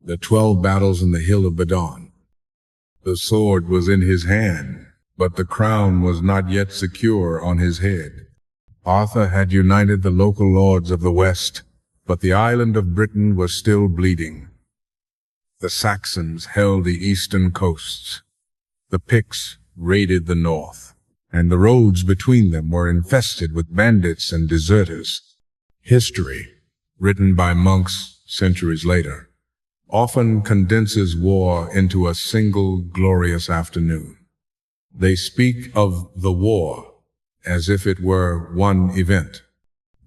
the 12 battles in the hill of Badon. The sword was in his hand, but the crown was not yet secure on his head. Arthur had united the local lords of the West, but the island of Britain was still bleeding. The Saxons held the eastern coasts. The Picts raided the north, and the roads between them were infested with bandits and deserters. History, written by monks centuries later, often condenses war into a single glorious afternoon. They speak of the war as if it were one event.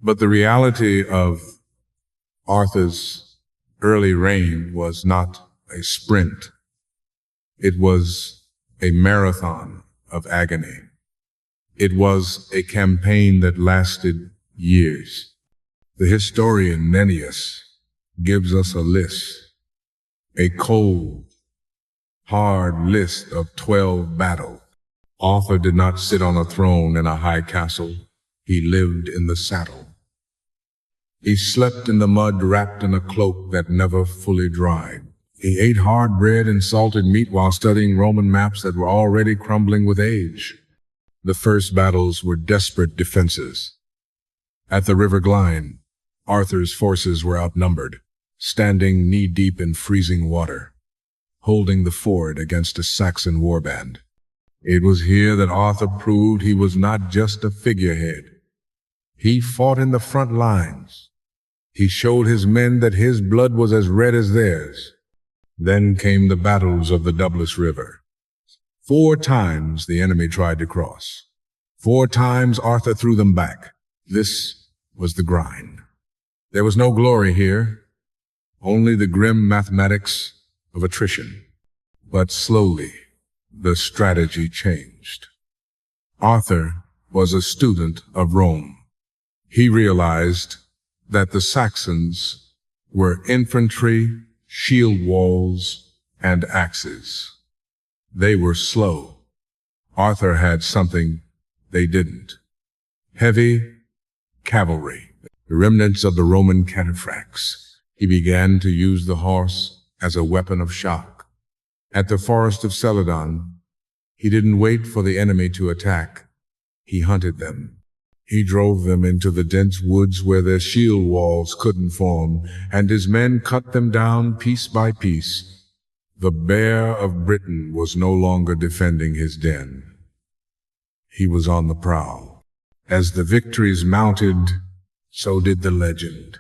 But the reality of Arthur's early reign was not a sprint. It was a marathon of agony. It was a campaign that lasted years. The historian Nennius gives us a list, a cold, hard list of 12 battles. Arthur did not sit on a throne in a high castle. He lived in the saddle. He slept in the mud wrapped in a cloak that never fully dried. He ate hard bread and salted meat while studying Roman maps that were already crumbling with age. The first battles were desperate defenses. At the River Glyne, Arthur's forces were outnumbered, standing knee-deep in freezing water, holding the ford against a Saxon warband. It was here that Arthur proved he was not just a figurehead. He fought in the front lines. He showed his men that his blood was as red as theirs. Then came the battles of the Douglas River. 4 times the enemy tried to cross. 4 times Arthur threw them back. This was the grind. There was no glory here, only the grim mathematics of attrition. But slowly, the strategy changed. Arthur was a student of Rome. He realized that the Saxons were infantry, shield walls, and axes. They were slow. Arthur had something they didn't. Heavy cavalry, the remnants of the Roman cataphracts. He began to use the horse as a weapon of shock. At the forest of Celadon, he didn't wait for the enemy to attack. He hunted them. He drove them into the dense woods where their shield walls couldn't form, and his men cut them down piece by piece. The Bear of Britain was no longer defending his den. He was on the prowl. As the victories mounted, so did the legend.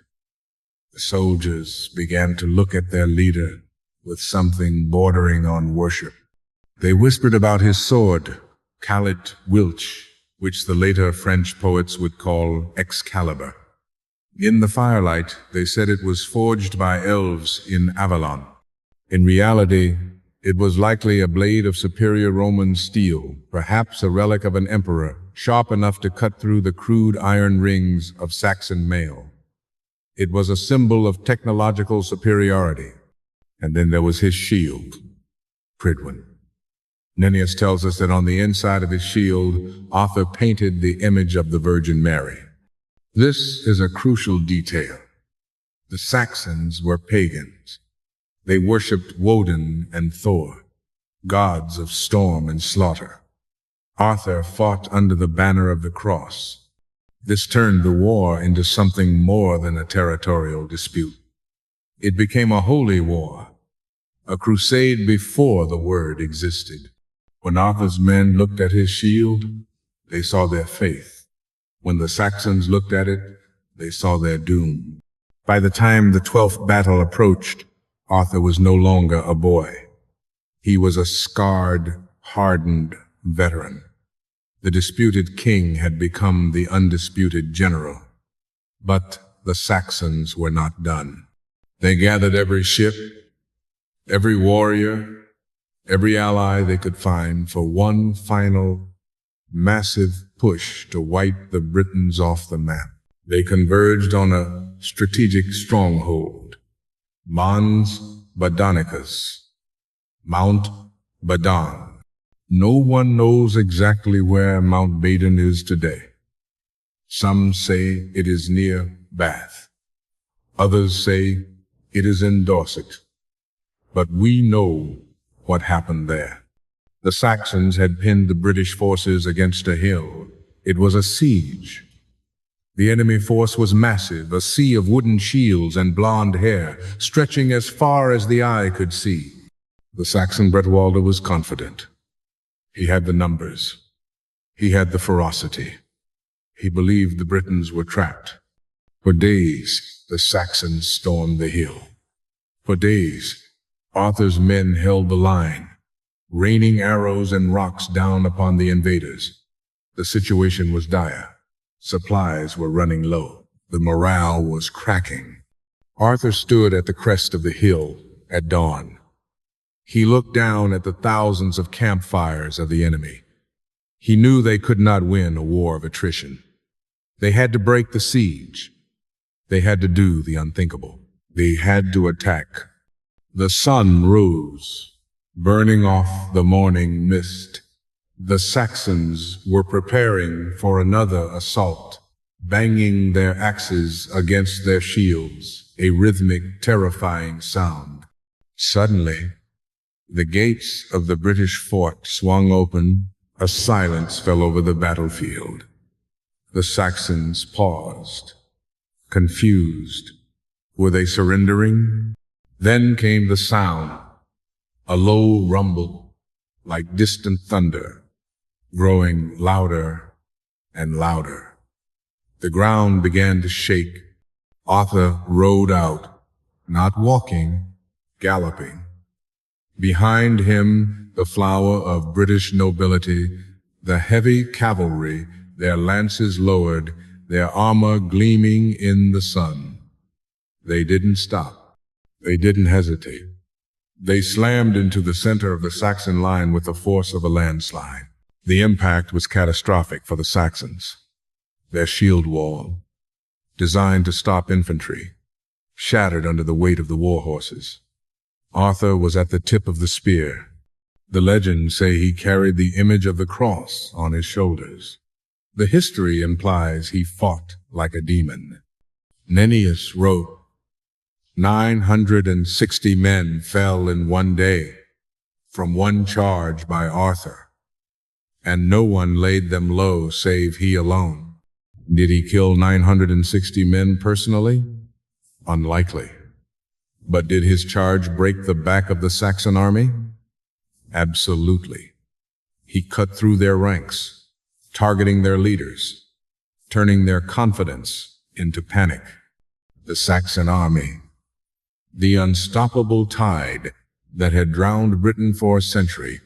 The soldiers began to look at their leader with something bordering on worship. They whispered about his sword, Calit Wilch, which the later French poets would call Excalibur. In the firelight, they said it was forged by elves in Avalon. In reality, it was likely a blade of superior Roman steel, perhaps a relic of an emperor, sharp enough to cut through the crude iron rings of Saxon mail. It was a symbol of technological superiority. And then there was his shield, Pridwen. Nennius tells us that on the inside of his shield, Arthur painted the image of the Virgin Mary. This is a crucial detail. The Saxons were pagans. They worshipped Woden and Thor, gods of storm and slaughter. Arthur fought under the banner of the cross. This turned the war into something more than a territorial dispute. It became a holy war, a crusade before the word existed. When Arthur's men looked at his shield, they saw their faith. When the Saxons looked at it, they saw their doom. By the time the 12th battle approached, Arthur was no longer a boy. He was a scarred, hardened veteran. The disputed king had become the undisputed general. But the Saxons were not done. They gathered every ship, every warrior, every ally they could find for one final, massive push to wipe the Britons off the map. They converged on a strategic stronghold, Mons Badonicus, Mount Badon. No one knows exactly where Mount Badon is today. Some say it is near Bath. Others say it is in Dorset. But we know what happened there. The Saxons had pinned the British forces against a hill. It was a siege. The enemy force was massive, a sea of wooden shields and blonde hair, stretching as far as the eye could see. The Saxon Bretwalda was confident. He had the numbers. He had the ferocity. He believed the Britons were trapped. For days, the Saxons stormed the hill. For days, Arthur's men held the line, raining arrows and rocks down upon the invaders. The situation was dire. Supplies were running low. The morale was cracking. Arthur stood at the crest of the hill at dawn. He looked down at the thousands of campfires of the enemy. He knew they could not win a war of attrition. They had to break the siege. They had to do the unthinkable. They had to attack. The sun rose, burning off the morning mist. The Saxons were preparing for another assault, banging their axes against their shields, a rhythmic, terrifying sound. Suddenly, the gates of the British fort swung open. A silence fell over the battlefield. The Saxons paused, confused. Were they surrendering? Then came the sound, a low rumble, like distant thunder, growing louder and louder. The ground began to shake. Arthur rode out, not walking, galloping. Behind him, the flower of British nobility, the heavy cavalry, their lances lowered, their armor gleaming in the sun. They didn't stop. They didn't hesitate. They slammed into the center of the Saxon line with the force of a landslide. The impact was catastrophic for the Saxons. Their shield wall, designed to stop infantry, shattered under the weight of the war horses. Arthur was at the tip of the spear. The legends say he carried the image of the cross on his shoulders. The history implies he fought like a demon. Nennius wrote, 960 men fell in one day from one charge by Arthur, and no one laid them low save he alone. Did he kill 960 men personally? Unlikely. But did his charge break the back of the Saxon army? Absolutely. He cut through their ranks, targeting their leaders, turning their confidence into panic. The Saxon army, the unstoppable tide that had drowned Britain for a century,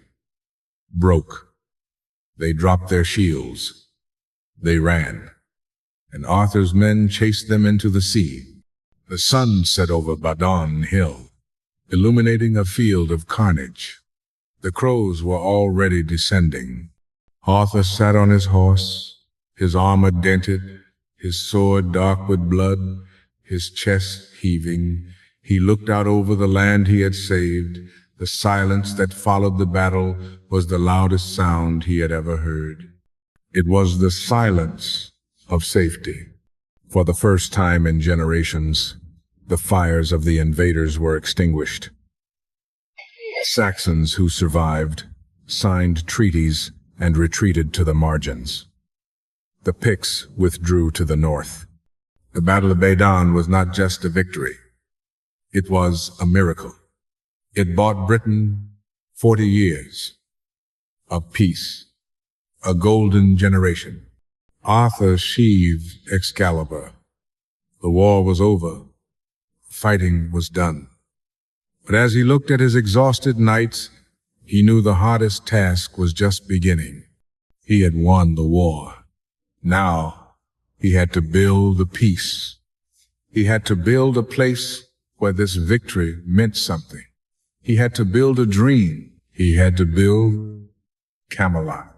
broke. They dropped their shields. They ran, and Arthur's men chased them into the sea. The sun set over Badon Hill, illuminating a field of carnage. The crows were already descending. Arthur sat on his horse, his armor dented, his sword dark with blood, his chest heaving. He looked out over the land he had saved. The silence that followed the battle was the loudest sound he had ever heard. It was the silence of safety. For the first time in generations, the fires of the invaders were extinguished. Saxons who survived signed treaties and retreated to the margins. The Picts withdrew to the north. The Battle of Badon was not just a victory. It was a miracle. It bought Britain 40 years of peace, a golden generation. Arthur sheathed Excalibur. The war was over. Fighting was done. But as he looked at his exhausted knights, he knew the hardest task was just beginning. He had won the war. Now, he had to build a peace. He had to build a place where this victory meant something. He had to build a dream. He had to build Camelot.